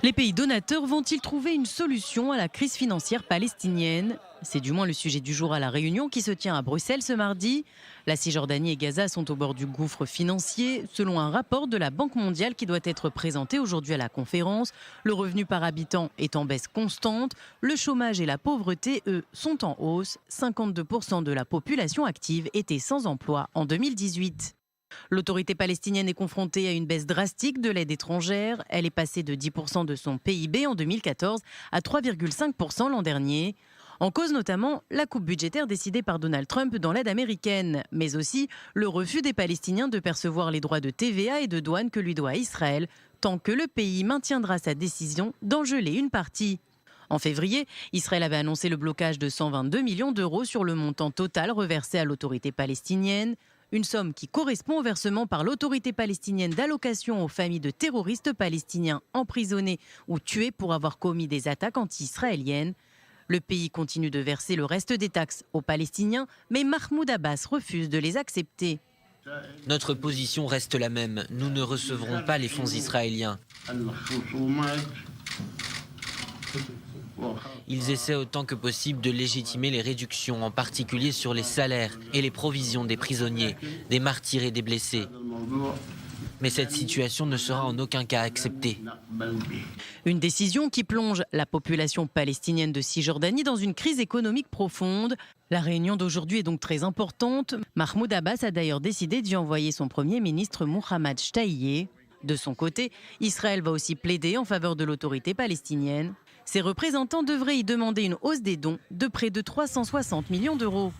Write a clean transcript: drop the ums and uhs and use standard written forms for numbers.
Les pays donateurs vont-ils trouver une solution à la crise financière palestinienne? C'est du moins le sujet du jour à la réunion qui se tient à Bruxelles ce mardi. La Cisjordanie et Gaza sont au bord du gouffre financier. Selon un rapport de la Banque mondiale qui doit être présenté aujourd'hui à la conférence, le revenu par habitant est en baisse constante. Le chômage et la pauvreté, eux, sont en hausse. 52% de la population active était sans emploi en 2018. L'autorité palestinienne est confrontée à une baisse drastique de l'aide étrangère. Elle est passée de 10% de son PIB en 2014 à 3,5% l'an dernier. En cause notamment la coupe budgétaire décidée par Donald Trump dans l'aide américaine, mais aussi le refus des Palestiniens de percevoir les droits de TVA et de douane que lui doit Israël, tant que le pays maintiendra sa décision d'en geler une partie. En février, Israël avait annoncé le blocage de 122 millions d'euros sur le montant total reversé à l'autorité palestinienne. Une somme qui correspond au versement par l'autorité palestinienne d'allocations aux familles de terroristes palestiniens emprisonnés ou tués pour avoir commis des attaques anti-israéliennes. Le pays continue de verser le reste des taxes aux Palestiniens, mais Mahmoud Abbas refuse de les accepter. Notre position reste la même. Nous ne recevrons pas les fonds israéliens. Ils essaient autant que possible de légitimer les réductions, en particulier sur les salaires et les provisions des prisonniers, des martyrs et des blessés. Mais cette situation ne sera en aucun cas acceptée. Une décision qui plonge la population palestinienne de Cisjordanie dans une crise économique profonde. La réunion d'aujourd'hui est donc très importante. Mahmoud Abbas a d'ailleurs décidé d'y envoyer son Premier ministre Mohammad Shtayyeh. De son côté, Israël va aussi plaider en faveur de l'autorité palestinienne. Ses représentants devraient y demander une hausse des dons de près de 360 millions d'euros.